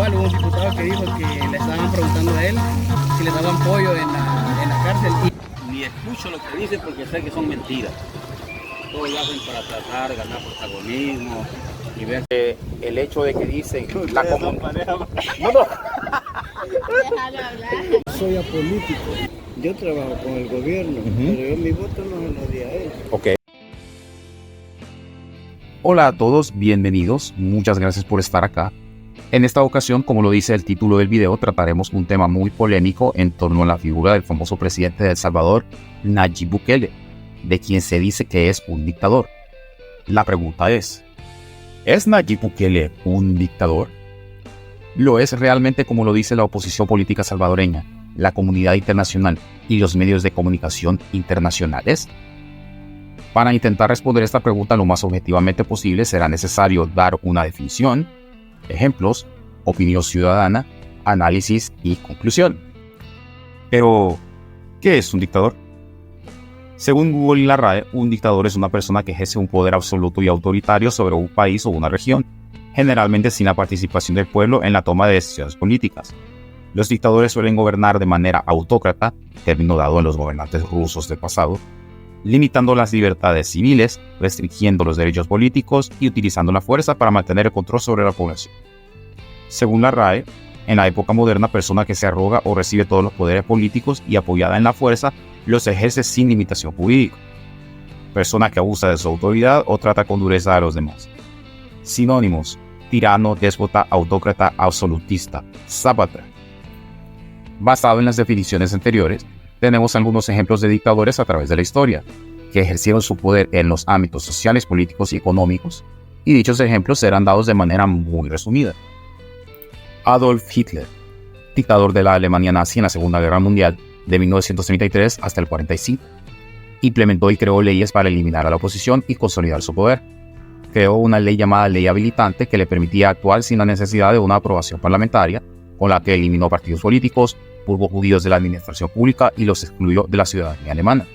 igual hubo un diputado que dijo que le estaban preguntando a él si le daban pollo en la cárcel. Ni escucho lo que dicen porque sé que son mentiras. Todo lo hacen para tratar de ganar protagonismo y ver el hecho de que dicen la comunidad. Soy apolítico. Yo trabajo con el gobierno, pero yo mi voto no se lo di a él. Ok. Hola a todos, bienvenidos. Muchas gracias por estar acá. En esta ocasión, como lo dice el título del video, trataremos un tema muy polémico en torno a la figura del famoso presidente de El Salvador, Nayib Bukele, de quien se dice que es un dictador. La pregunta ¿es Nayib Bukele un dictador? ¿Lo es realmente como lo dice la oposición política salvadoreña, la comunidad internacional y los medios de comunicación internacionales? Para intentar responder esta pregunta lo más objetivamente posible será necesario dar una definición, ejemplos, opinión ciudadana, análisis y conclusión. Pero, ¿qué es un dictador? Según Google y la RAE, un dictador es una persona que ejerce un poder absoluto y autoritario sobre un país o una región, generalmente sin la participación del pueblo en la toma de decisiones políticas. Los dictadores suelen gobernar de manera autócrata, término dado en los gobernantes rusos del pasado, limitando las libertades civiles, restringiendo los derechos políticos y utilizando la fuerza para mantener el control sobre la población. Según la RAE, en la época moderna, persona que se arroga o recibe todos los poderes políticos y apoyada en la fuerza, los ejerce sin limitación jurídica. Persona que abusa de su autoridad o trata con dureza a los demás. Sinónimos: tirano, déspota, autócrata, absolutista, zapata. Basado en las definiciones anteriores, tenemos algunos ejemplos de dictadores a través de la historia, que ejercieron su poder en los ámbitos sociales, políticos y económicos, y dichos ejemplos serán dados de manera muy resumida. Adolf Hitler, dictador de la Alemania nazi en la Segunda Guerra Mundial, de 1933 hasta el 45, implementó y creó leyes para eliminar a la oposición y consolidar su poder. Creó una ley llamada Ley Habilitante que le permitía actuar sin la necesidad de una aprobación parlamentaria, con la que eliminó partidos políticos, purgó judíos de la administración pública y los excluyó de la ciudadanía alemana.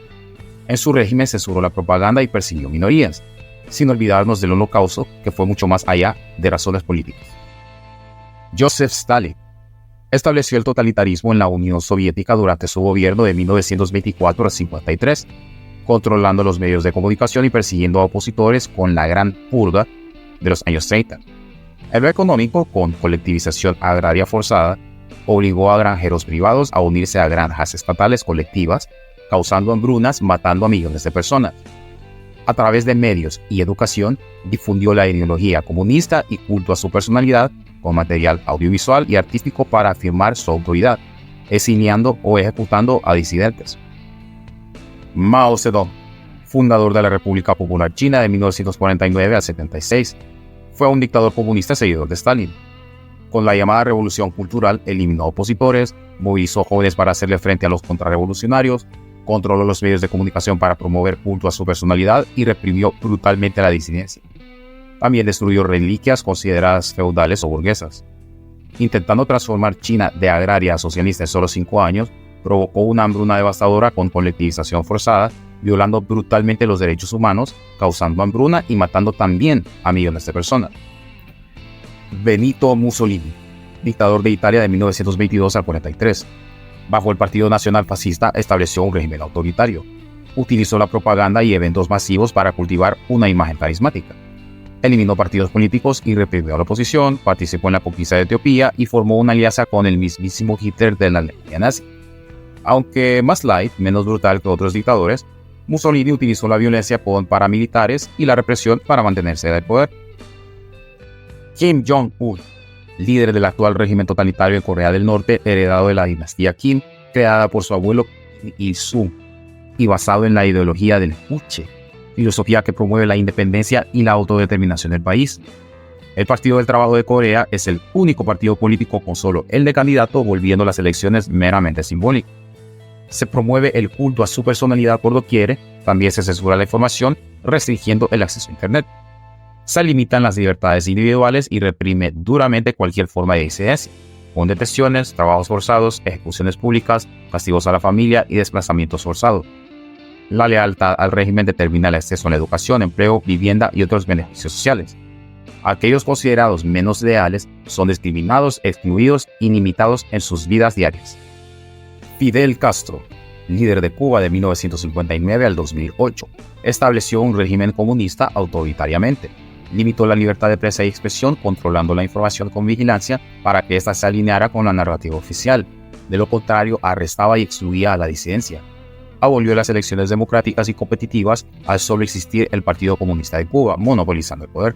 En su régimen censuró la propaganda y persiguió minorías, sin olvidarnos del Holocausto, que fue mucho más allá de razones políticas. Joseph Stalin estableció el totalitarismo en la Unión Soviética durante su gobierno de 1924 a 53, controlando los medios de comunicación y persiguiendo a opositores con la Gran Purga de los años 30. En lo económico, con colectivización agraria forzada, obligó a granjeros privados a unirse a granjas estatales colectivas, causando hambrunas, matando a millones de personas. A través de medios y educación, difundió la ideología comunista y culto a su personalidad con material audiovisual y artístico para afirmar su autoridad, exiliando o ejecutando a disidentes. Mao Zedong, fundador de la República Popular China de 1949 a 76, fue un dictador comunista seguidor de Stalin. Con la llamada Revolución Cultural, eliminó opositores, movilizó jóvenes para hacerle frente a los contrarrevolucionarios, controló los medios de comunicación para promover culto a su personalidad y reprimió brutalmente la disidencia. También destruyó reliquias consideradas feudales o burguesas. Intentando transformar China de agraria a socialista en solo 5 años, provocó una hambruna devastadora con colectivización forzada, violando brutalmente los derechos humanos, causando hambruna y matando también a millones de personas. Benito Mussolini, dictador de Italia de 1922 al 43. Bajo el Partido Nacional Fascista estableció un régimen autoritario. Utilizó la propaganda y eventos masivos para cultivar una imagen carismática. Eliminó partidos políticos y reprimió a la oposición, participó en la conquista de Etiopía y formó una alianza con el mismísimo Hitler de la Alemania nazi. Aunque más light, menos brutal que otros dictadores, Mussolini utilizó la violencia con paramilitares y la represión para mantenerse en el poder. Kim Jong-un, líder del actual régimen totalitario en Corea del Norte, heredado de la dinastía Kim, creada por su abuelo Kim Il-sung, y basado en la ideología del Juche, filosofía que promueve la independencia y la autodeterminación del país. El Partido del Trabajo de Corea es el único partido político con solo el de candidato, volviendo las elecciones meramente simbólicas. Se promueve el culto a su personalidad por doquier, también se censura la información, restringiendo el acceso a Internet. Se limitan las libertades individuales y reprime duramente cualquier forma de disidencia, con detenciones, trabajos forzados, ejecuciones públicas, castigos a la familia y desplazamientos forzados. La lealtad al régimen determina el acceso a la educación, empleo, vivienda y otros beneficios sociales. Aquellos considerados menos leales son discriminados, excluidos y limitados en sus vidas diarias. Fidel Castro, líder de Cuba de 1959 al 2008, estableció un régimen comunista autoritariamente. Limitó la libertad de prensa y expresión, controlando la información con vigilancia para que ésta se alineara con la narrativa oficial. De lo contrario, arrestaba y excluía a la disidencia. Abolió las elecciones democráticas y competitivas al solo existir el Partido Comunista de Cuba, monopolizando el poder.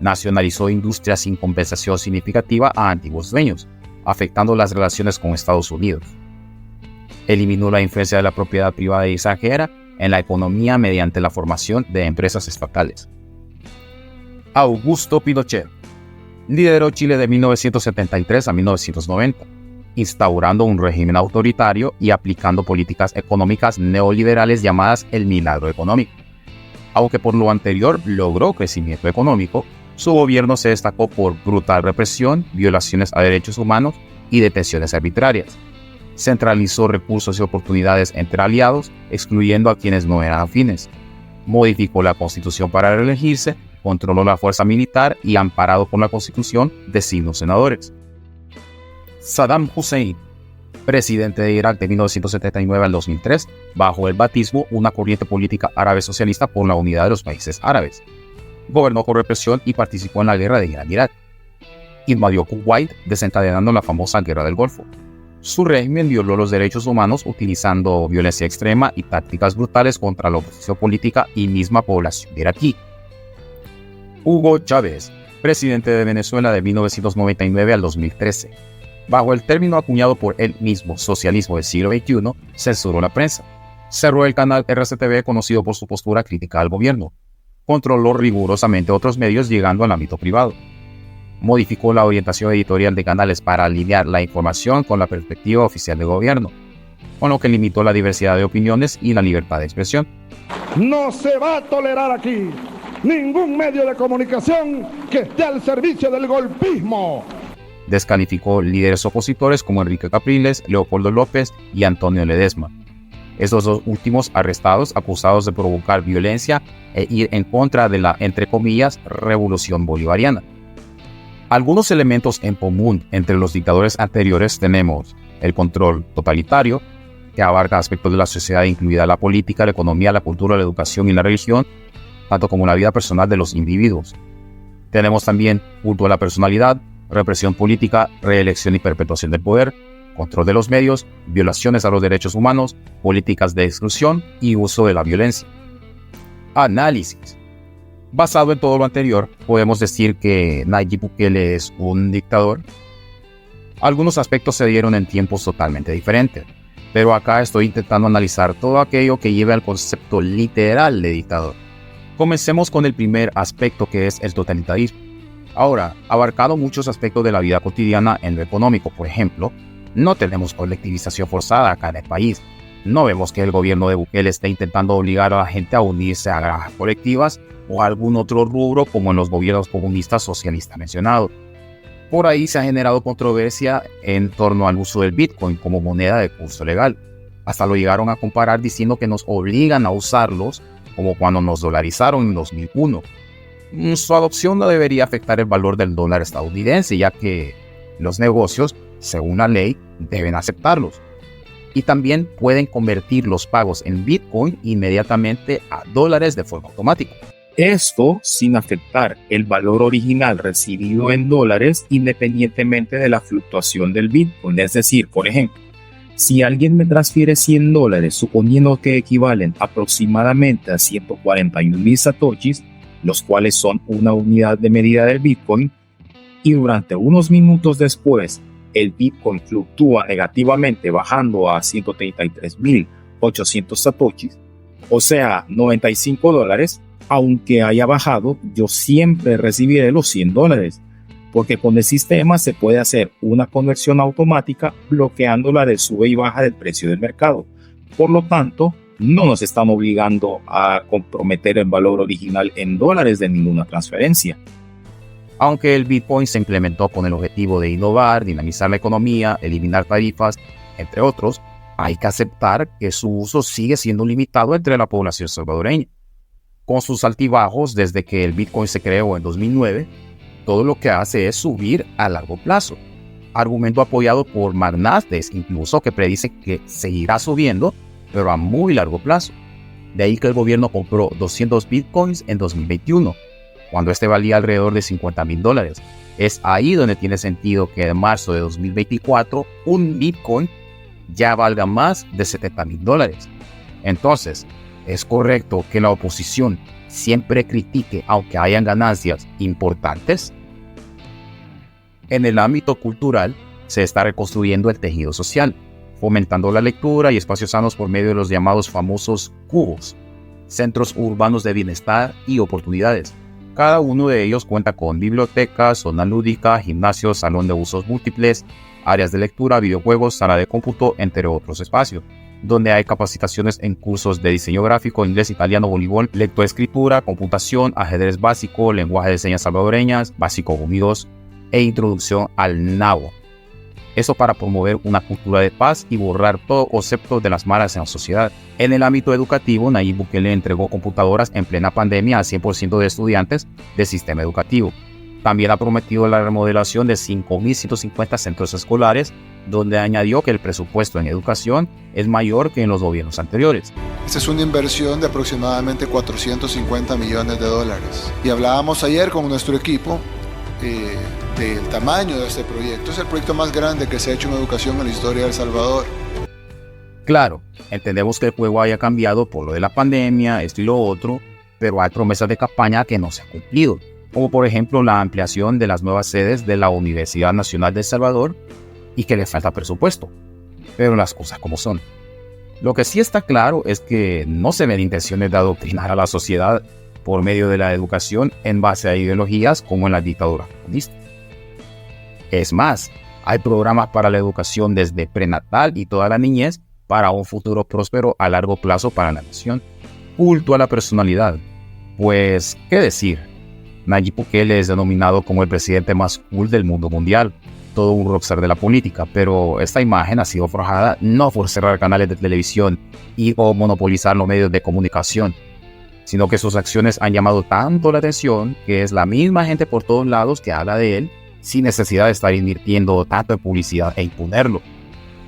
Nacionalizó industrias sin compensación significativa a antiguos dueños, afectando las relaciones con Estados Unidos. Eliminó la influencia de la propiedad privada y extranjera en la economía mediante la formación de empresas estatales. Augusto Pinochet lideró Chile de 1973 a 1990, instaurando un régimen autoritario y aplicando políticas económicas neoliberales llamadas el milagro económico. Aunque por lo anterior logró crecimiento económico, su gobierno se destacó por brutal represión, violaciones a derechos humanos y detenciones arbitrarias. Centralizó recursos y oportunidades entre aliados, excluyendo a quienes no eran afines. Modificó la Constitución para reelegirse, controló la fuerza militar y, amparado por la Constitución, designó senadores. Saddam Hussein, presidente de Irak de 1979 al 2003, bajo el bautismo una corriente política árabe socialista por la unidad de los países árabes. Gobernó con represión y participó en la guerra de Irán-Irak. Invadió Kuwait, desencadenando la famosa Guerra del Golfo. Su régimen violó los derechos humanos utilizando violencia extrema y tácticas brutales contra la oposición política y misma población iraquí. Hugo Chávez, presidente de Venezuela de 1999 al 2013. Bajo el término acuñado por él mismo, socialismo del siglo XXI, censuró la prensa. Cerró el canal RCTV, conocido por su postura crítica al gobierno. Controló rigurosamente otros medios, llegando al ámbito privado. Modificó la orientación editorial de canales para alinear la información con la perspectiva oficial del gobierno, con lo que limitó la diversidad de opiniones y la libertad de expresión. No se va a tolerar aquí ningún medio de comunicación que esté al servicio del golpismo. Descalificó líderes opositores como Enrique Capriles, Leopoldo López y Antonio Ledesma. Estos dos últimos arrestados acusados de provocar violencia e ir en contra de la, entre comillas, revolución bolivariana. Algunos elementos en común entre los dictadores anteriores tenemos el control totalitario, que abarca aspectos de la sociedad incluida la política, la economía, la cultura, la educación y la religión, tanto como la vida personal de los individuos. Tenemos también culto a la personalidad, represión política, reelección y perpetuación del poder, control de los medios, violaciones a los derechos humanos, políticas de exclusión y uso de la violencia. Análisis. Basado en todo lo anterior, podemos decir que Nayib Bukele es un dictador. Algunos aspectos se dieron en tiempos totalmente diferentes, pero acá estoy intentando analizar todo aquello que lleve al concepto literal de dictador. Comencemos con el primer aspecto, que es el totalitarismo. Ahora, abarcado muchos aspectos de la vida cotidiana en lo económico, por ejemplo, no tenemos colectivización forzada acá en el país. No vemos que el gobierno de Bukele esté intentando obligar a la gente a unirse a granjas colectivas o a algún otro rubro como en los gobiernos comunistas socialistas mencionados. Por ahí se ha generado controversia en torno al uso del Bitcoin como moneda de curso legal. Hasta lo llegaron a comparar diciendo que nos obligan a usarlos como cuando nos dolarizaron en 2001. Su adopción no debería afectar el valor del dólar estadounidense, ya que los negocios, según la ley, deben aceptarlos. Y también pueden convertir los pagos en Bitcoin inmediatamente a dólares de forma automática. Esto sin afectar el valor original recibido en dólares independientemente de la fluctuación del Bitcoin. Es decir, por ejemplo, si alguien me transfiere $100 suponiendo que equivalen aproximadamente a 141,000 satoshis, los cuales son una unidad de medida del Bitcoin, y durante unos minutos después el Bitcoin fluctúa negativamente bajando a 133,800 satoshis, o sea, $95, aunque haya bajado, yo siempre recibiré los $100, porque con el sistema se puede hacer una conversión automática bloqueando la de sube y baja del precio del mercado. Por lo tanto, no nos están obligando a comprometer el valor original en dólares de ninguna transferencia. Aunque el Bitcoin se implementó con el objetivo de innovar, dinamizar la economía, eliminar tarifas, entre otros, hay que aceptar que su uso sigue siendo limitado entre la población salvadoreña. Con sus altibajos desde que el Bitcoin se creó en 2009, todo lo que hace es subir a largo plazo. Argumento apoyado por magnates incluso que predicen que seguirá subiendo, pero a muy largo plazo. De ahí que el gobierno compró 200 bitcoins en 2021, cuando este valía alrededor de $50,000. Es ahí donde tiene sentido que en marzo de 2024 un bitcoin ya valga más de $70,000. Entonces, ¿es correcto que la oposición siempre critique aunque hayan ganancias importantes? En el ámbito cultural, se está reconstruyendo el tejido social, fomentando la lectura y espacios sanos por medio de los llamados famosos cubos, centros urbanos de bienestar y oportunidades. Cada uno de ellos cuenta con bibliotecas, zona lúdica, gimnasio, salón de usos múltiples, áreas de lectura, videojuegos, sala de cómputo, entre otros espacios, donde hay capacitaciones en cursos de diseño gráfico, inglés, italiano, voleibol, lectoescritura, computación, ajedrez básico, lenguaje de señas salvadoreñas, básico 1 y 2, e introducción al náhuatl. Eso para promover una cultura de paz y borrar todo concepto de las malas en la sociedad. En el ámbito educativo, Nayib Bukele entregó computadoras en plena pandemia a 100% de estudiantes del sistema educativo. También ha prometido la remodelación de 5.150 centros escolares, donde añadió que el presupuesto en educación es mayor que en los gobiernos anteriores. Esta es una inversión de aproximadamente $450 millones. Y hablábamos ayer con nuestro equipo del tamaño de este proyecto. Es el proyecto más grande que se ha hecho en educación en la historia de El Salvador. Claro, entendemos que el juego haya cambiado por lo de la pandemia, esto y lo otro, pero hay promesas de campaña que no se han cumplido, como por ejemplo la ampliación de las nuevas sedes de la Universidad Nacional de El Salvador y que le falta presupuesto, pero las cosas como son. Lo que sí está claro es que no se ven intenciones de adoctrinar a la sociedad por medio de la educación en base a ideologías como en la dictadura comunista. Es más, hay programas para la educación desde prenatal y toda la niñez para un futuro próspero a largo plazo para la nación. Culto a la personalidad. Pues, ¿qué decir? Nayib Bukele es denominado como el presidente más cool del mundo mundial, todo un rockstar de la política, pero esta imagen ha sido forjada no por cerrar canales de televisión y o monopolizar los medios de comunicación, sino que sus acciones han llamado tanto la atención que es la misma gente por todos lados que habla de él sin necesidad de estar invirtiendo tanto en publicidad e imponerlo.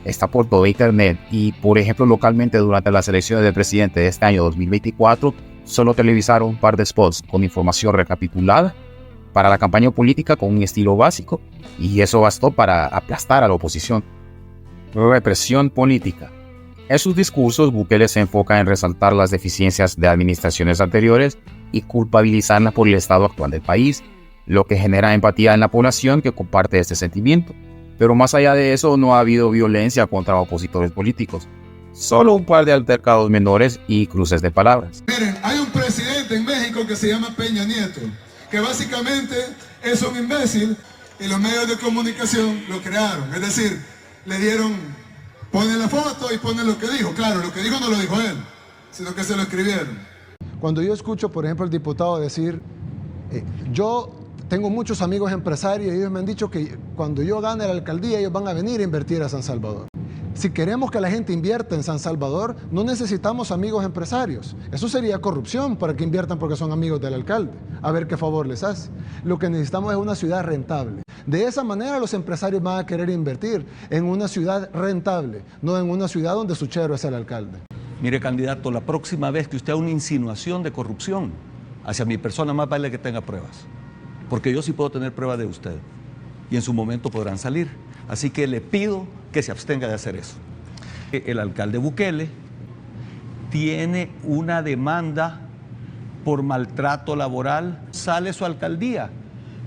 Está por todo internet y, por ejemplo, localmente durante las elecciones del presidente de este año 2024, solo televisaron un par de spots con información recapitulada para la campaña política con un estilo básico, y eso bastó para aplastar a la oposición. Represión política. En sus discursos, Bukele se enfoca en resaltar las deficiencias de administraciones anteriores y culpabilizarlas por el estado actual del país, lo que genera empatía en la población que comparte este sentimiento. Pero más allá de eso, no ha habido violencia contra opositores políticos. Solo un par de altercados menores y cruces de palabras. Miren, hay un presidente en México que se llama Peña Nieto, que básicamente es un imbécil y los medios de comunicación lo crearon. Es decir, le dieron, ponen la foto y ponen lo que dijo. Claro, lo que dijo no lo dijo él, sino que se lo escribieron. Cuando yo escucho, por ejemplo, al diputado decir, yo tengo muchos amigos empresarios y ellos me han dicho que cuando yo gane la alcaldía ellos van a venir a invertir a San Salvador. Si queremos que la gente invierta en San Salvador, no necesitamos amigos empresarios. Eso sería corrupción para que inviertan porque son amigos del alcalde. A ver qué favor les hace. Lo que necesitamos es una ciudad rentable. De esa manera los empresarios van a querer invertir en una ciudad rentable, no en una ciudad donde su chero es el alcalde. Mire, candidato, la próxima vez que usted haga una insinuación de corrupción hacia mi persona, más vale que tenga pruebas. Porque yo sí puedo tener pruebas de usted. Y en su momento podrán salir. Así que le pido que se abstenga de hacer eso. El alcalde Bukele tiene una demanda por maltrato laboral. Sale su alcaldía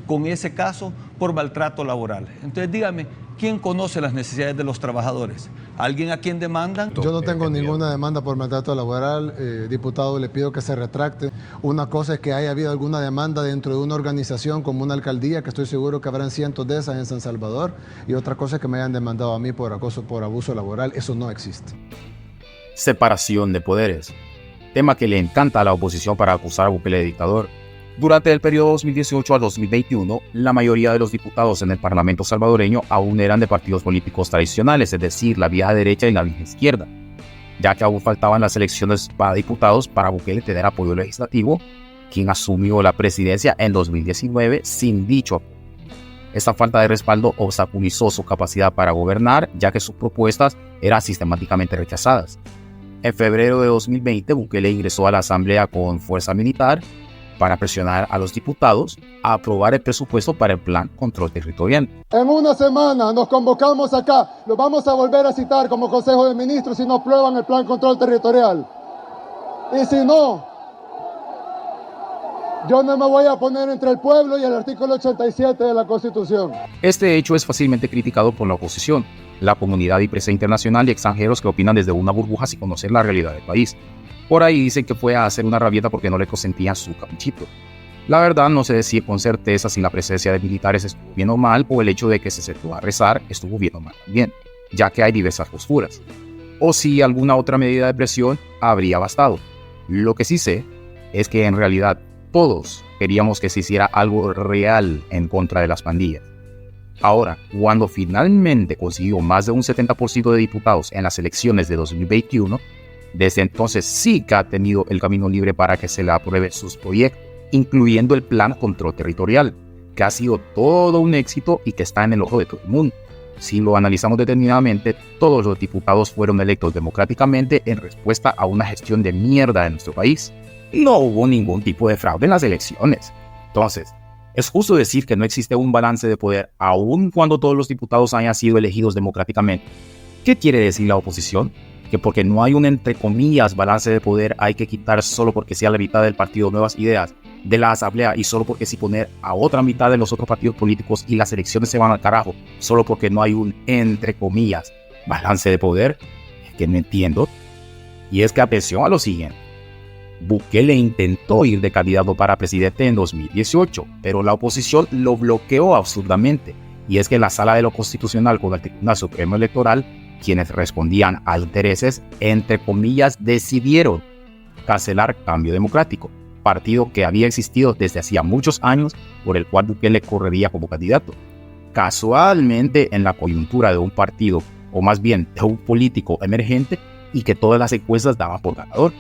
con ese caso por maltrato laboral. Entonces dígame, ¿quién conoce las necesidades de los trabajadores? ¿Alguien a quien demandan? Yo no tengo ninguna demanda por maltrato laboral. Diputado, le pido que se retracte. Una cosa es que haya habido alguna demanda dentro de una organización como una alcaldía, que estoy seguro que habrán cientos de esas en San Salvador, y otra cosa es que me hayan demandado a mí por acoso, por abuso laboral. Eso no existe. Separación de poderes. Tema que le encanta a la oposición para acusar a Bukele de dictador. Durante el periodo 2018 a 2021, la mayoría de los diputados en el Parlamento salvadoreño aún eran de partidos políticos tradicionales, es decir, la vieja derecha y la vieja izquierda, ya que aún faltaban las elecciones para diputados para Bukele tener apoyo legislativo, quien asumió la presidencia en 2019 sin dicho apoyo. Esta falta de respaldo obstaculizó su capacidad para gobernar, ya que sus propuestas eran sistemáticamente rechazadas. En febrero de 2020, Bukele ingresó a la Asamblea con fuerza militar para presionar a los diputados a aprobar el presupuesto para el Plan Control Territorial. En una semana nos convocamos acá, lo vamos a volver a citar como Consejo de Ministros si no aprueban el Plan Control Territorial. Y si no, yo no me voy a poner entre el pueblo y el artículo 87 de la Constitución. Este hecho es fácilmente criticado por la oposición, la comunidad y prensa internacional y extranjeros que opinan desde una burbuja sin conocer la realidad del país. Por ahí dicen que fue a hacer una rabieta porque no le consentían su caprichito. La verdad no se decide con certeza si la presencia de militares estuvo bien o mal, o el hecho de que se sentó a rezar estuvo bien o mal también, ya que hay diversas posturas. O si alguna otra medida de presión habría bastado. Lo que sí sé es que en realidad todos queríamos que se hiciera algo real en contra de las pandillas. Ahora, cuando finalmente consiguió más de un 70% de diputados en las elecciones de 2021, desde entonces sí que ha tenido el camino libre para que se le apruebe sus proyectos, incluyendo el Plan Control Territorial, que ha sido todo un éxito y que está en el ojo de todo el mundo. Si lo analizamos detenidamente, todos los diputados fueron electos democráticamente en respuesta a una gestión de mierda en nuestro país. No hubo ningún tipo de fraude en las elecciones. Entonces, es justo decir que no existe un balance de poder aun cuando todos los diputados hayan sido elegidos democráticamente. ¿Qué quiere decir la oposición? Que porque no hay un, entre comillas, balance de poder hay que quitar solo porque sea la mitad del partido Nuevas Ideas de la Asamblea y solo porque sí poner a otra mitad de los otros partidos políticos y las elecciones se van al carajo solo porque no hay un, entre comillas, balance de poder. Es que no entiendo. Y es que atención a lo siguiente. Bukele intentó ir de candidato para presidente en 2018, pero la oposición lo bloqueó absurdamente. Y es que la Sala de lo Constitucional con el Tribunal Supremo Electoral, quienes respondían a intereses, entre comillas, decidieron cancelar Cambio Democrático, partido que había existido desde hacía muchos años, por el cual Bukele correría como candidato. Casualmente, en la coyuntura de un partido, o más bien de un político emergente, y que todas las encuestas daban por ganador.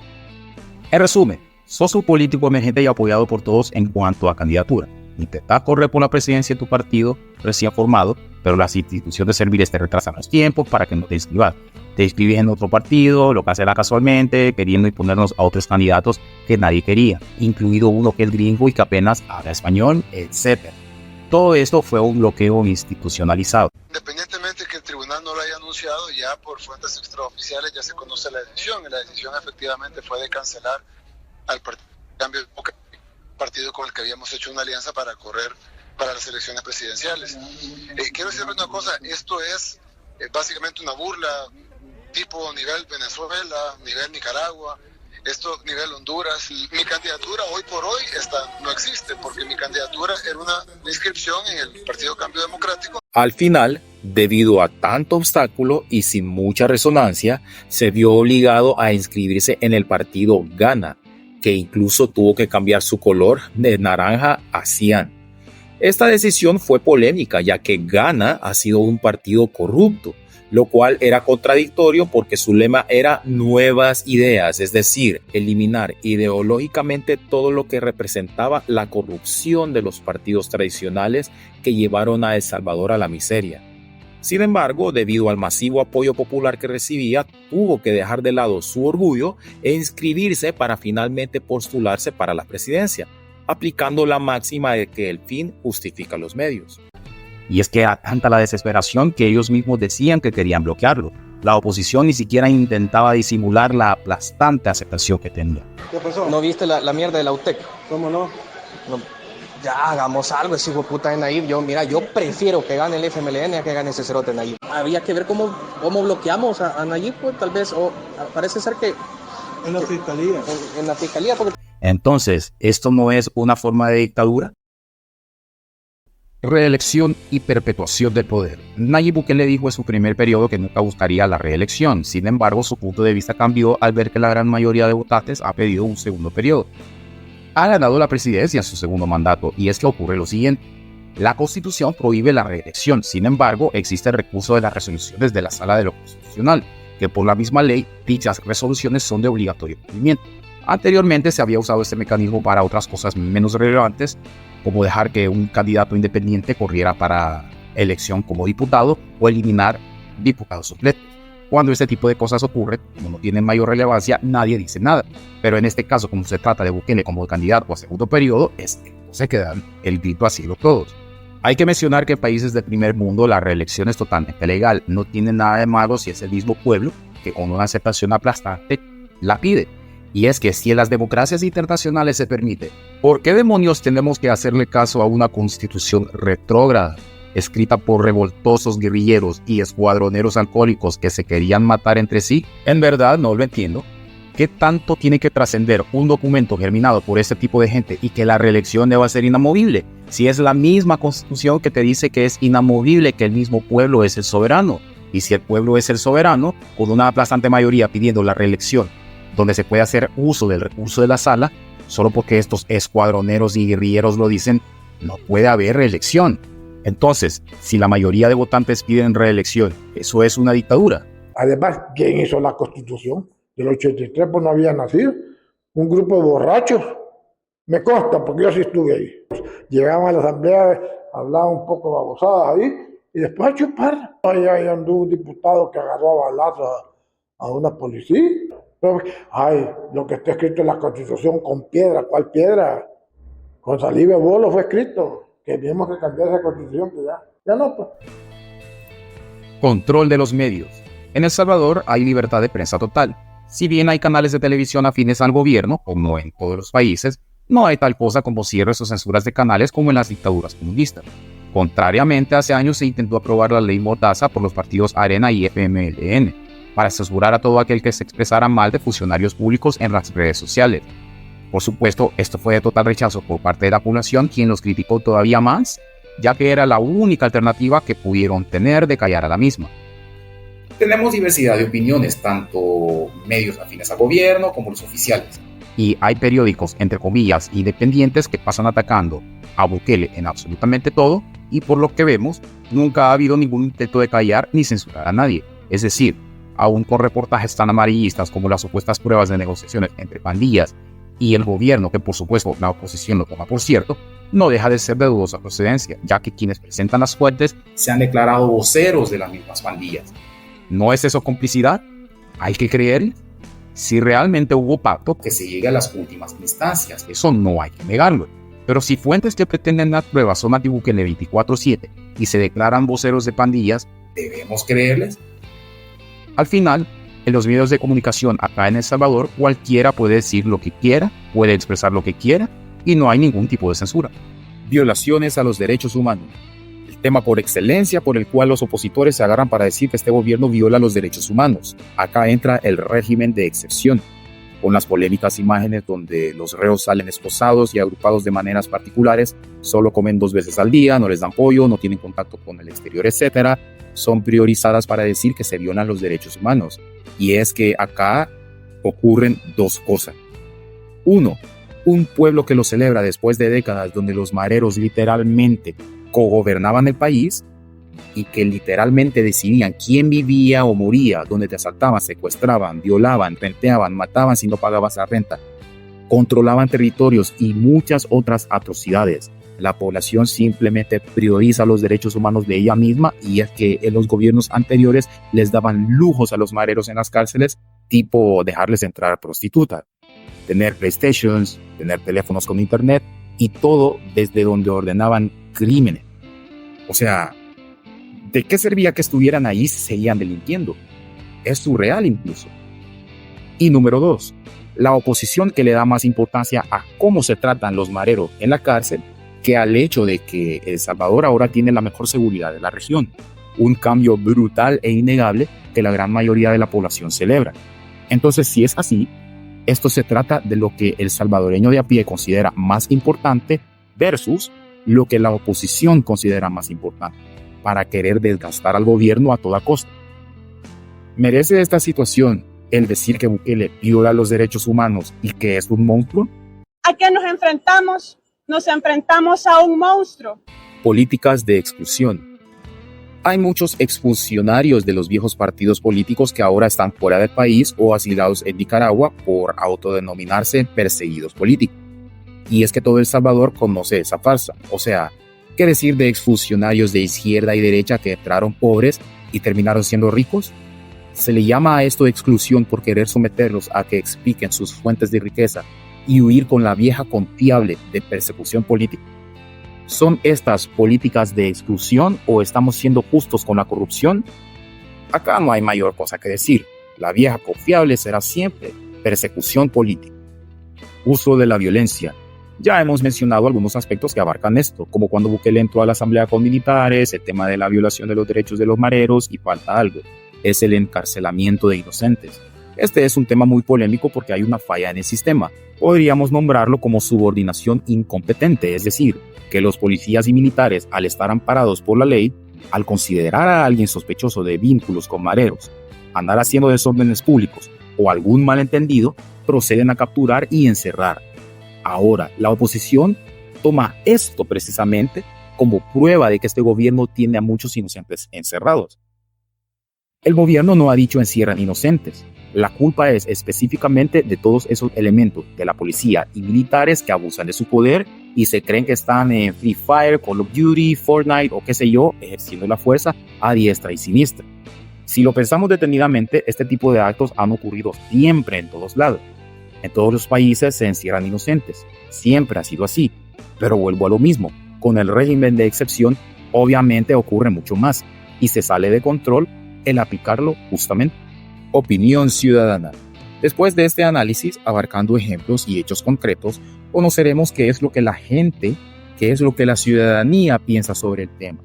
En resumen, sos un político emergente y apoyado por todos en cuanto a candidatura. Intentás correr por la presidencia en tu partido recién formado, pero las instituciones serviles te retrasan los tiempos para que no te inscribas. Te inscribes en otro partido, lo cancelas casualmente, queriendo imponernos a otros candidatos que nadie quería, incluido uno que es gringo y que apenas habla español, etc. Todo esto fue un bloqueo institucionalizado. Independientemente que el tribunal no lo haya anunciado, ya por fuentes extraoficiales ya se conoce la decisión, y la decisión efectivamente fue de cancelar al Cambio Democrático, partido con el que habíamos hecho una alianza para correr para las elecciones presidenciales. Quiero decirle una cosa, esto es básicamente una burla tipo nivel Venezuela, nivel Nicaragua, esto nivel Honduras. Mi candidatura hoy por hoy no existe, porque mi candidatura era una inscripción en el Partido Cambio Democrático. Al final, debido a tanto obstáculo y sin mucha resonancia, se vio obligado a inscribirse en el partido Gana, que incluso tuvo que cambiar su color de naranja a cian. Esta decisión fue polémica, ya que Gana ha sido un partido corrupto, lo cual era contradictorio porque su lema era nuevas ideas, es decir, eliminar ideológicamente todo lo que representaba la corrupción de los partidos tradicionales que llevaron a El Salvador a la miseria. Sin embargo, debido al masivo apoyo popular que recibía, tuvo que dejar de lado su orgullo e inscribirse para finalmente postularse para la presidencia, aplicando la máxima de que el fin justifica los medios. Y es que era tanta la desesperación que ellos mismos decían que querían bloquearlo. La oposición ni siquiera intentaba disimular la aplastante aceptación que tenía. ¿Qué pasó? ¿No viste la mierda de la UTEC? ¿Cómo no? Ya, hagamos algo, ese hijo de puta de Nayib. Yo prefiero que gane el FMLN a que gane ese cerote Nayib. Había que ver cómo bloqueamos a Nayib, pues tal vez, o parece ser que... En la fiscalía. En la fiscalía, porque... Entonces, ¿esto no es una forma de dictadura? Reelección y perpetuación del poder. Nayib Bukele dijo en su primer periodo que nunca buscaría la reelección. Sin embargo, su punto de vista cambió al ver que la gran mayoría de votantes ha pedido un segundo periodo. Ha ganado la presidencia en su segundo mandato, y es que ocurre lo siguiente. La Constitución prohíbe la reelección, sin embargo, existe el recurso de las resoluciones de la Sala de lo Constitucional, que por la misma ley, dichas resoluciones son de obligatorio cumplimiento. Anteriormente se había usado este mecanismo para otras cosas menos relevantes, como dejar que un candidato independiente corriera para elección como diputado o eliminar diputados suplentes. Cuando este tipo de cosas ocurren, como no tienen mayor relevancia, nadie dice nada. Pero en este caso, como se trata de Bukele como candidato a segundo periodo, se quedan el grito a cielo todos. Hay que mencionar que en países del primer mundo la reelección es totalmente legal. No tiene nada de malo si es el mismo pueblo que con una aceptación aplastante la pide. Y es que si en las democracias internacionales se permite, ¿por qué demonios tenemos que hacerle caso a una constitución retrógrada, escrita por revoltosos guerrilleros y escuadroneros alcohólicos que se querían matar entre sí? En verdad no lo entiendo. ¿Qué tanto tiene que trascender un documento germinado por este tipo de gente y que la reelección deba ser inamovible? Si es la misma constitución que te dice que es inamovible, que el mismo pueblo es el soberano. Y si el pueblo es el soberano, con una aplastante mayoría pidiendo la reelección, donde se puede hacer uso del recurso de la sala, solo porque estos escuadroneros y guerrilleros lo dicen, no puede haber reelección. Entonces, si la mayoría de votantes piden reelección, ¿eso es una dictadura? Además, ¿quién hizo la Constitución? Del 83 pues no había nacido. Un grupo de borrachos. Me consta, porque yo sí estuve ahí. Llegaban a la asamblea, hablaban un poco babosadas ahí, y después a chupar. Ahí anduvo un diputado que agarró a balazos a una policía. Ay, lo que está escrito en la Constitución con piedra. ¿Cuál piedra? Con saliva y bolo fue escrito. Que tenemos que cambiar esa Constitución, que ya no, pues. Control de los medios. En El Salvador hay libertad de prensa total. Si bien hay canales de televisión afines al gobierno, como en todos los países, no hay tal cosa como cierres o censuras de canales como en las dictaduras comunistas. Contrariamente, hace años se intentó aprobar la ley Mordaza por los partidos Arena y FMLN, para censurar a todo aquel que se expresara mal de funcionarios públicos en las redes sociales. Por supuesto, esto fue de total rechazo por parte de la población, quien los criticó todavía más, ya que era la única alternativa que pudieron tener de callar a la misma. Tenemos diversidad de opiniones, tanto medios afines al gobierno como los oficiales. Y hay periódicos, entre comillas, independientes que pasan atacando a Bukele en absolutamente todo, y por lo que vemos, nunca ha habido ningún intento de callar ni censurar a nadie. Es decir, aún con reportajes tan amarillistas como las supuestas pruebas de negociaciones entre pandillas y el gobierno, que por supuesto la oposición lo toma por cierto, no deja de ser de dudosa procedencia, ya que quienes presentan las fuentes se han declarado voceros de las mismas pandillas. ¿No es eso complicidad? ¿Hay que creer? Si realmente hubo pacto, que se llegue a las últimas instancias, eso no hay que negarlo. Pero si fuentes que pretenden dar pruebas son anti-Bukele 24/7 y se declaran voceros de pandillas, ¿debemos creerles? Al final, en los medios de comunicación acá en El Salvador, cualquiera puede decir lo que quiera, puede expresar lo que quiera y no hay ningún tipo de censura. Violaciones a los derechos humanos. El tema por excelencia por el cual los opositores se agarran para decir que este gobierno viola los derechos humanos. Acá entra el régimen de excepción, con las polémicas imágenes donde los reos salen esposados y agrupados de maneras particulares, solo comen 2 veces al día, no les dan pollo, no tienen contacto con el exterior, etc. Son priorizadas para decir que se violan los derechos humanos. Y es que acá ocurren 2 cosas. 1, un pueblo que lo celebra después de décadas donde los mareros literalmente cogobernaban el país y que literalmente decidían quién vivía o moría, donde te asaltaban, secuestraban, violaban, renteaban, mataban si no pagabas la renta, controlaban territorios y muchas otras atrocidades. La población simplemente prioriza los derechos humanos de ella misma, y es que en los gobiernos anteriores les daban lujos a los mareros en las cárceles, tipo dejarles entrar prostitutas, tener PlayStations, tener teléfonos con internet y todo desde donde ordenaban crímenes. O sea, ¿de qué servía que estuvieran ahí si seguían delinquiendo? Es surreal incluso. Y número 2, la oposición que le da más importancia a cómo se tratan los mareros en la cárcel que al hecho de que El Salvador ahora tiene la mejor seguridad de la región. Un cambio brutal e innegable que la gran mayoría de la población celebra. Entonces, si es así, esto se trata de lo que el salvadoreño de a pie considera más importante versus lo que la oposición considera más importante, para querer desgastar al gobierno a toda costa. ¿Merece esta situación el decir que Bukele viola los derechos humanos y que es un monstruo? ¿A qué nos enfrentamos? Nos enfrentamos a un monstruo. Políticas de exclusión. Hay muchos exfuncionarios de los viejos partidos políticos que ahora están fuera del país o asilados en Nicaragua por autodenominarse perseguidos políticos. Y es que todo El Salvador conoce esa farsa. O sea, ¿qué decir de exfuncionarios de izquierda y derecha que entraron pobres y terminaron siendo ricos? Se le llama a esto exclusión por querer someterlos a que expliquen sus fuentes de riqueza y huir con la vieja confiable de persecución política. ¿Son estas políticas de exclusión o estamos siendo justos con la corrupción? Acá no hay mayor cosa que decir. La vieja confiable será siempre persecución política. Uso de la violencia. Ya hemos mencionado algunos aspectos que abarcan esto, como cuando Bukele entró a la asamblea con militares, el tema de la violación de los derechos de los mareros y falta algo, es el encarcelamiento de inocentes. Este es un tema muy polémico porque hay una falla en el sistema. Podríamos nombrarlo como subordinación incompetente, es decir, que los policías y militares, al estar amparados por la ley, al considerar a alguien sospechoso de vínculos con mareros, andar haciendo desórdenes públicos o algún malentendido, proceden a capturar y encerrar. Ahora, la oposición toma esto precisamente como prueba de que este gobierno tiene a muchos inocentes encerrados. El gobierno no ha dicho encierran inocentes. La culpa es específicamente de todos esos elementos de la policía y militares que abusan de su poder y se creen que están en Free Fire, Call of Duty, Fortnite o qué sé yo, ejerciendo la fuerza a diestra y siniestra. Si lo pensamos detenidamente, este tipo de actos han ocurrido siempre en todos lados. En todos los países se encierran inocentes. Siempre ha sido así. Pero vuelvo a lo mismo. Con el régimen de excepción, obviamente ocurre mucho más y se sale de control el aplicarlo justamente. Opinión ciudadana. Después de este análisis, abarcando ejemplos y hechos concretos, conoceremos qué es lo que la gente, qué es lo que la ciudadanía piensa sobre el tema.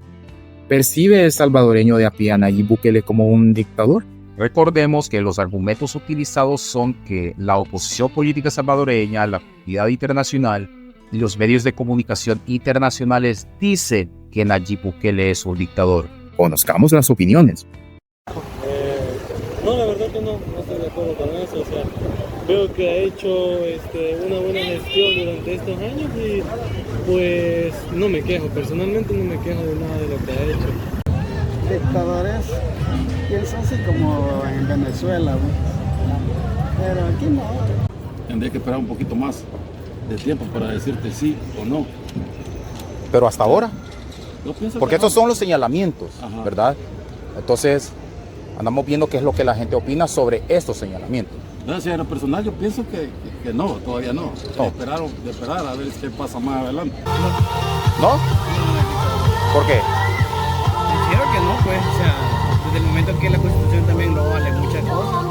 ¿Percibe el salvadoreño de a pie a Nayib Bukele como un dictador? Recordemos que los argumentos utilizados son que la oposición política salvadoreña, la comunidad internacional y los medios de comunicación internacionales dicen que Nayib Bukele es un dictador. Conozcamos las opiniones. No, la verdad que no estoy de acuerdo con eso. O sea, veo que ha hecho una buena gestión durante estos años y pues no me quejo, personalmente no me quejo de nada de lo que ha hecho. Dictadores, pienso así como en Venezuela, ¿no? Pero aquí no. Tendría que esperar un poquito más de tiempo para decirte sí o no. Pero hasta ahora, porque estos no. son los señalamientos, Ajá. ¿verdad? Entonces, andamos viendo qué es lo que la gente opina sobre estos señalamientos. Gracias, en lo personal yo pienso que no, todavía no. De esperar a ver qué pasa más adelante. ¿No? ¿Por qué? Considero que no, pues, o sea, desde el momento que la Constitución también lo vale muchas cosas,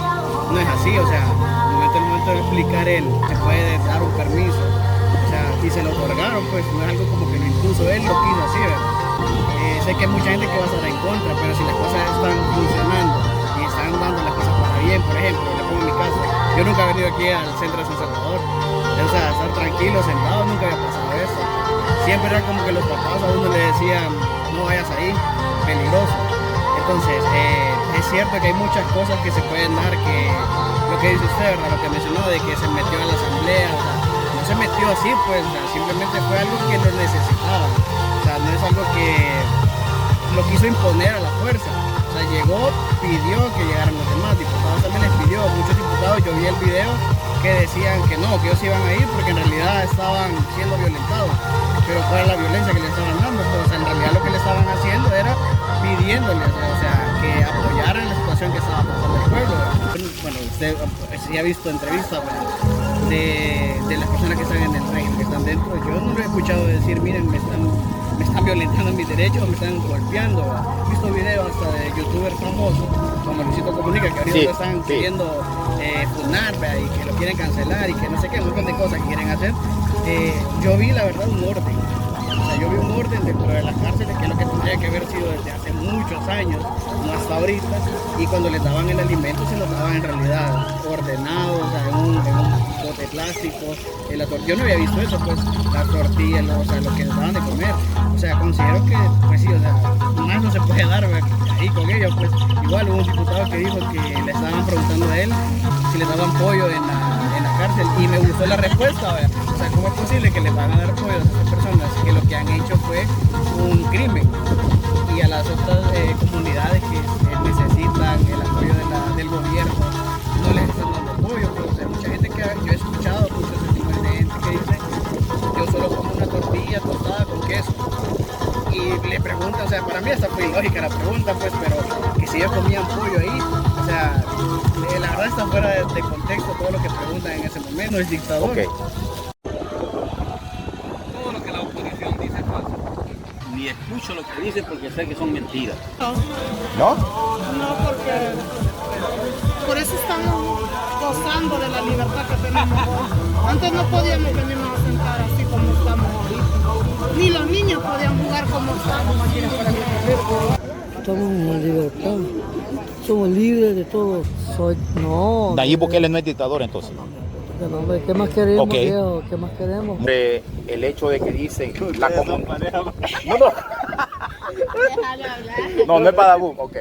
no es así, o sea, el momento de explicar él, se puede dar un permiso, o sea, y se lo otorgaron, pues, no es algo como que lo impuso él, lo quiso así, ¿verdad? Sé que hay mucha gente que va a estar en contra, pero si las cosas están funcionando y están dando las cosas para bien, por ejemplo, le pongo en mi caso, yo nunca he venido aquí al centro de San Salvador, o sea, estar tranquilo, sentado, nunca había pasado eso. Siempre era como que los papás a uno le decían, no vayas ahí, peligroso. Entonces, es cierto que hay muchas cosas que se pueden dar, que lo que dice usted, ¿verdad? Lo que mencionó de que se metió a la asamblea, o sea, no se metió así, pues, o sea, simplemente fue algo que lo necesitaba. O sea, no es algo que lo quiso imponer a la fuerza. O sea, llegó, pidió que llegaran los demás diputados, también les pidió, muchos diputados, yo vi el video que decían que no, que ellos iban a ir porque en realidad estaban siendo violentados. Pero ¿cuál es la violencia que le estaban dando? Pues, o sea, en realidad lo que le estaban haciendo era pidiéndoles, o sea, que apoyaran la situación que estaba pasando el pueblo. Bueno, usted sí ha visto entrevistas de las personas que están en el régimen, que están dentro. Yo no lo he escuchado decir, miren, me están violentando mis derechos, me están golpeando. He visto videos hasta de youtubers famosos, como Luisito Comunica, que ahorita lo están queriendo funar, y que lo quieren cancelar y que no sé qué, un montón de cosas que quieren hacer. Yo vi la verdad un orden. O sea, yo vi un orden dentro de las cárceles, que es lo que tendría que haber sido desde hace muchos años, no hasta ahorita, y cuando les daban el alimento se los daban en realidad ordenado, o sea, en un bote plástico. Yo no había visto eso, pues, la tortilla, o sea, lo que les daban de comer. O sea, considero que, pues sí, o sea, más no se puede dar ahí con ellos, pues. Igual hubo un diputado que dijo que le estaban preguntando a él si le daban pollo en la cárcel, y me gustó la respuesta, ¿verdad? O sea, ¿cómo es posible que les van a dar pollo a esas personas que lo que han hecho fue un crimen? Y y a las otras comunidades que necesitan el apoyo del gobierno, no les están dando apoyo. Pues hay mucha gente que yo he escuchado, muchos testimonios de gente que dice, yo solo como una tortilla tostada con queso. Y le preguntan, o sea, para mí esta fue ilógica la pregunta, pues, pero que si ellos comían pollo ahí, o sea, la verdad está fuera de contexto todo lo que preguntan en ese momento. No es dictador. Okay. Todo lo que la oposición dice es falso. Ni escucho lo que dicen porque sé que son mentiras. ¿No? No, porque por eso estamos gozando de la libertad que tenemos hoy. Antes no podíamos venirnos a sentar así como estamos ahorita. Ni los niños podían jugar como estamos aquí en la. Estamos en la libertad. Somos libres de todo. Nayib Bukele no es dictador entonces. No, hombre, ¿qué más queremos, Okay. viejo? ¿Qué más queremos? El hecho de que dicen la comunidad. No es para boom, ok.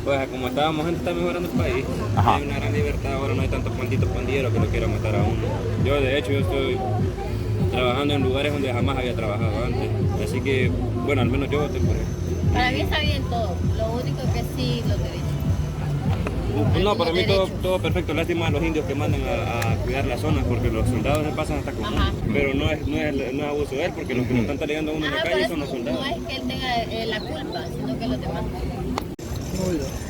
Pues como estábamos antes, está mejorando el país. Ajá. Hay una gran libertad, ahora no hay tantos malditos pandilleros que no quieran matar a uno. Yo de hecho estoy trabajando en lugares donde jamás había trabajado antes. Así que, bueno, al menos yo voté por él. Para mí está bien todo, lo único que sí, lo que dicho. No, para mí todo perfecto. Lástima a los indios que mandan a cuidar las zonas porque los soldados se pasan hasta con Ajá. pero no es abuso de él porque los que lo están talegando a uno en la calle son los soldados. No es que él tenga la culpa, sino que los demás.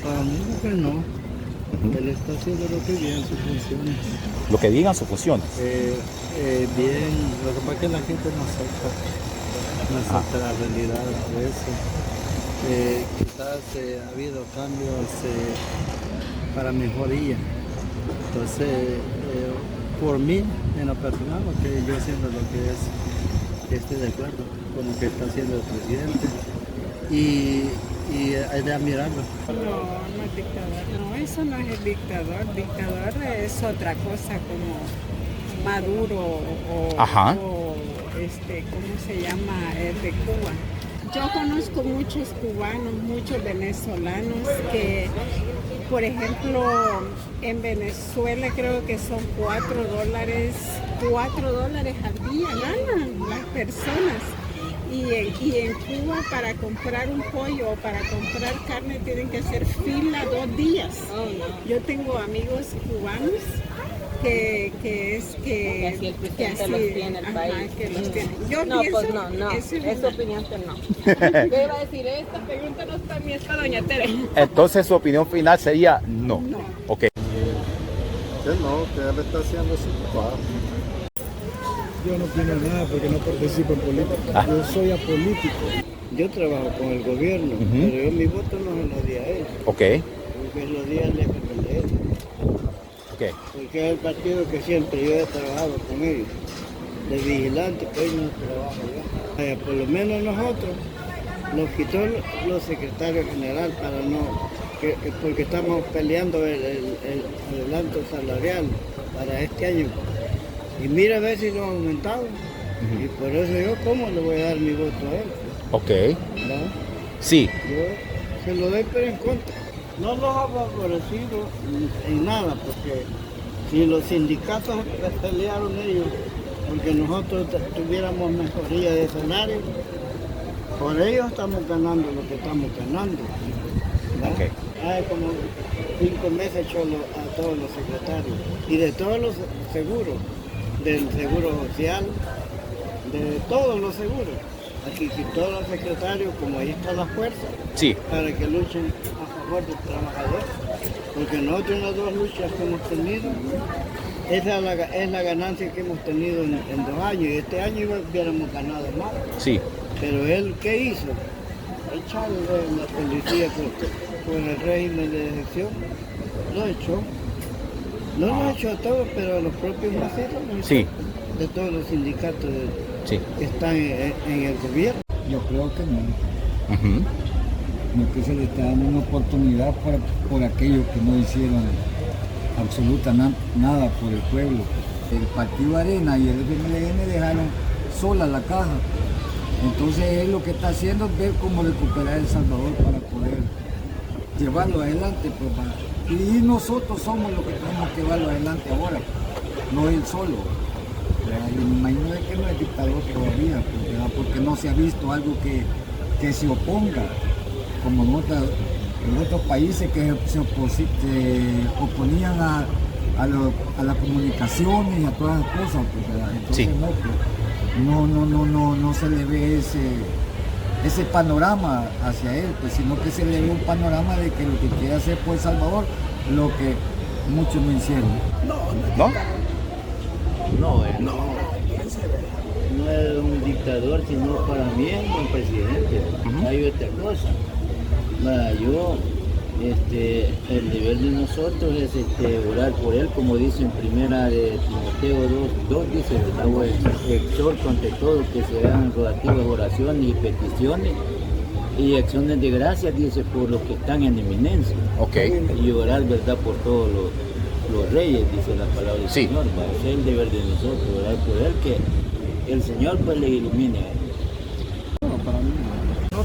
Para mí que no. Él está haciendo lo que bien sus funciones. Lo que digan sus funciones. Bien, lo que pasa es que la gente no acepta la realidad de eso. Quizás ha habido cambios para mejoría. Entonces, por mí, en lo personal, lo que yo siento lo que es, estoy de acuerdo con lo que está haciendo el presidente y hay de admirarlo. No es dictador. No, eso no es el dictador. Dictador es otra cosa como Maduro o ¿cómo se llama? El de Cuba. Yo conozco muchos cubanos, muchos venezolanos que, por ejemplo, en Venezuela creo que son $4 al día ganan las personas. Y en Cuba para comprar un pollo o para comprar carne tienen que hacer fila 2 días. Yo tengo amigos cubanos que así el presidente los tiene el país. Que los tiene. Yo No, pienso pues no, es su opinión que no. Yo iba a decir esto, pregúntanos también a doña Tere. Entonces su opinión final sería no. Ok. Que no, que él está haciendo su trabajo. Yo no opino nada porque no participo en política. Yo soy apolítico. Yo trabajo con el gobierno, pero yo mi voto no se lo di a él. Ok. Porque lo di al FMLN. Ok. Porque es el partido que siempre yo he trabajado con ellos. De vigilante, que ellos no trabajan ya. Por lo menos nosotros nos quitó los secretarios general para porque estamos peleando el adelanto salarial para este año. Y mira a ver si lo han aumentado. Y por eso yo, ¿cómo le voy a dar mi voto a él? Ok. ¿No? Sí. Yo se lo doy pero en contra. No los ha favorecido en nada, porque si los sindicatos pelearon ellos, porque nosotros tuviéramos mejoría de salario, por ellos estamos ganando lo que estamos ganando. Okay. Hace como 5 meses echó a todos los secretarios y de todos los seguros, del seguro social, de todos los seguros. Aquí quitó a los secretarios, como ahí está la fuerza, para que luchen a favor del trabajador. Porque nosotros en las 2 luchas que hemos tenido, esa es la ganancia que hemos tenido en 2 años. Y este año hubiéramos ganado más. Sí. Pero él, ¿qué hizo? Echarle a la policía por el régimen de elección. Lo echó. No lo echó a todos, pero a los propios nacidos lo echó. De todos los sindicatos que están en el gobierno. Yo creo que no. No, que se le está dando una oportunidad por aquellos que no hicieron nada por el pueblo. El Partido Arena y el FMLN dejaron sola la caja. Entonces él lo que está haciendo es ver cómo recuperar El Salvador para poder llevarlo adelante. Y nosotros somos los que tenemos que llevarlo adelante ahora, no él solo. Me imagino que no es dictador todavía, porque no se ha visto algo que que se oponga, como en otros países que se oponían a la comunicación y a todas las cosas, pues, entonces sí. No se le ve ese panorama hacia él, pues, sino que se le ve un panorama de que lo que quiere hacer por El Salvador, lo que muchos no hicieron. No es un dictador, sino para mí es un buen presidente. Hay otra cosa. El deber de nosotros es orar por él, como dice en primera de Timoteo 2, dice, exhorto ante todo que se hagan rogativas oraciones y peticiones y acciones de gracias, dice, por los que están en eminencia. Y orar, ¿verdad?, por todos los reyes, dice la palabra del Señor. Ese es el deber de nosotros, orar por él, que el Señor pues le ilumine a él.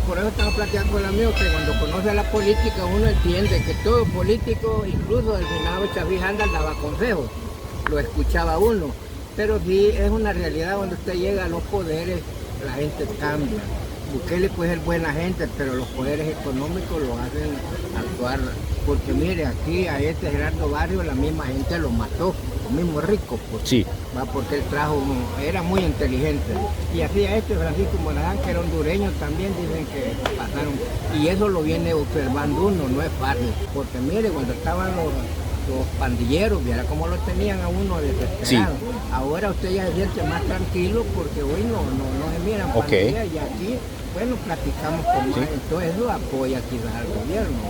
Por eso estamos planteando con el amigo que cuando conoce la política uno entiende que todo político, incluso el finado Chavis Andal daba consejos, lo escuchaba uno, pero sí es una realidad cuando usted llega a los poderes, la gente cambia. Bukele pues es buena gente, pero los poderes económicos lo hacen actuar, porque mire, aquí a Gerardo Barrio la misma gente lo mató, los mismos ricos, pues, sí. Porque él era muy inteligente. Y así a Francisco Morazán, que era hondureño, también dicen que pasaron, y eso lo viene observando uno, no es fácil, porque mire, cuando estaban los pandilleros, viera cómo lo tenían a uno desesperado. Sí. Ahora usted ya se siente más tranquilo porque hoy no se miran pandillas y aquí, bueno, platicamos con más, entonces eso apoya quizás al gobierno,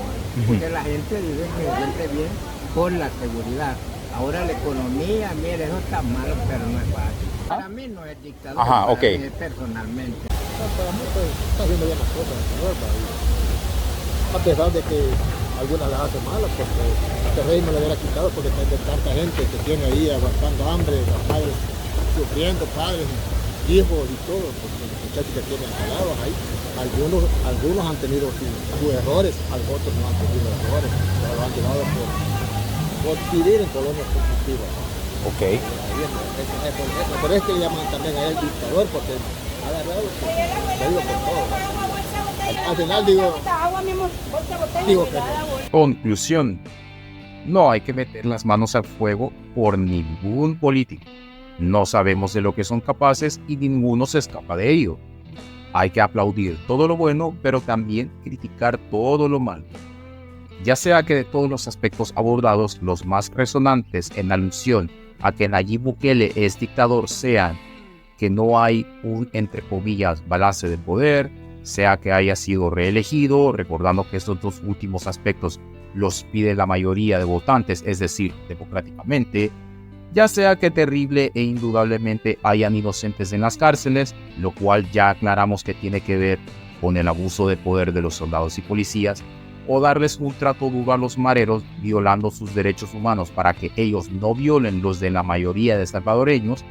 porque la gente dice que se siente bien por la seguridad. Ahora la economía, mire, eso está malo, pero no es fácil. Para mí no es dictador, para mí personalmente. Para mí pues, está haciendo bien las cosas, a pesar de que algunas las hace malas, porque este rey no le hubiera quitado porque hay tanta gente que tiene ahí aguantando hambre, las madres sufriendo, padres, hijos y todo, porque los muchachos que tienen calados ahí, algunos han tenido sus errores, otros no han tenido errores, pero lo han llevado por vivir en colonias conflictivas. Pero es que le llaman también a él dictador porque ha agarrado por todo. Al final digo que no. Conclusión. No hay que meter las manos al fuego por ningún político. No sabemos de lo que son capaces y ninguno se escapa de ello. Hay que aplaudir todo lo bueno, pero también criticar todo lo malo. Ya sea que de todos los aspectos abordados, los más resonantes en alusión a que Nayib Bukele es dictador sean que no hay un, entre comillas, balance de poder, sea que haya sido reelegido, recordando que estos dos últimos aspectos los pide la mayoría de votantes, es decir, democráticamente, ya sea que terrible e indudablemente hayan inocentes en las cárceles, lo cual ya aclaramos que tiene que ver con el abuso de poder de los soldados y policías, o darles un trato duro a los mareros violando sus derechos humanos para que ellos no violen los de la mayoría de salvadoreños,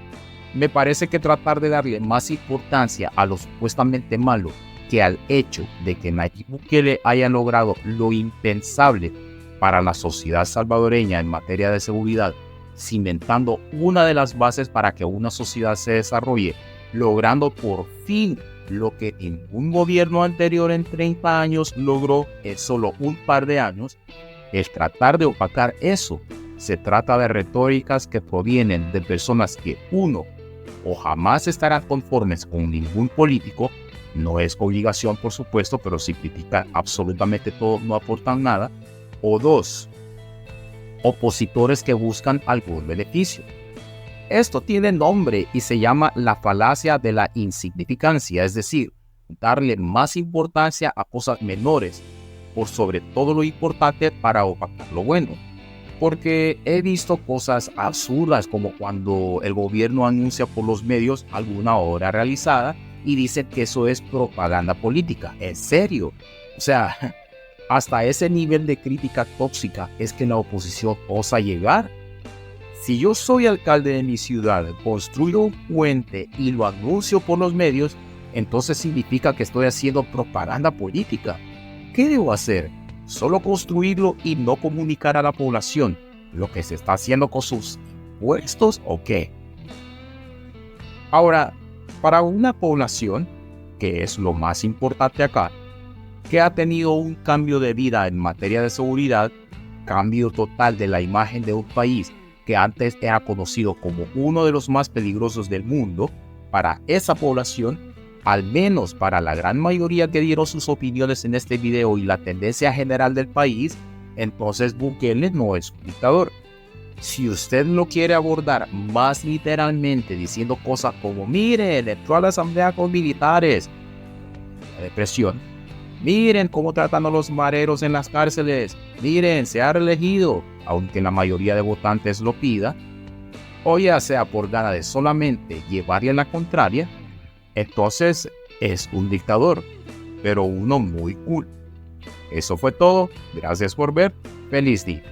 me parece que tratar de darle más importancia a lo supuestamente malo que al hecho de que Nayib Bukele haya logrado lo impensable para la sociedad salvadoreña en materia de seguridad, cimentando una de las bases para que una sociedad se desarrolle, logrando por fin lo que ningún gobierno anterior en 30 años logró en solo un par de años, es tratar de opacar eso. Se trata de retóricas que provienen de personas que, uno, o jamás estarán conformes con ningún político, no es obligación por supuesto, pero si critican absolutamente todo no aportan nada, o dos, opositores que buscan algún beneficio. Esto tiene nombre y se llama la falacia de la insignificancia, es decir, darle más importancia a cosas menores por sobre todo lo importante para opacar lo bueno. Porque he visto cosas absurdas como cuando el gobierno anuncia por los medios alguna obra realizada y dicen que eso es propaganda política. ¿En serio? O sea, hasta ese nivel de crítica tóxica es que la oposición osa llegar. Si yo soy alcalde de mi ciudad, construyo un puente y lo anuncio por los medios, entonces significa que estoy haciendo propaganda política. ¿Qué debo hacer? ¿Solo construirlo y no comunicar a la población lo que se está haciendo con sus impuestos o qué? Ahora, para una población, que es lo más importante acá, que ha tenido un cambio de vida en materia de seguridad, cambio total de la imagen de un país que antes era conocido como uno de los más peligrosos del mundo, para esa población, al menos para la gran mayoría que dieron sus opiniones en este video y la tendencia general del país, entonces Bukele no es un dictador. Si usted lo quiere abordar más literalmente diciendo cosas como miren, entró a la asamblea con militares, la depresión, miren cómo tratan a los mareros en las cárceles, miren, se ha reelegido, aunque la mayoría de votantes lo pida, o ya sea por gana de solamente llevarle la contraria, entonces es un dictador, pero uno muy cool. Eso fue todo, gracias por ver, feliz día.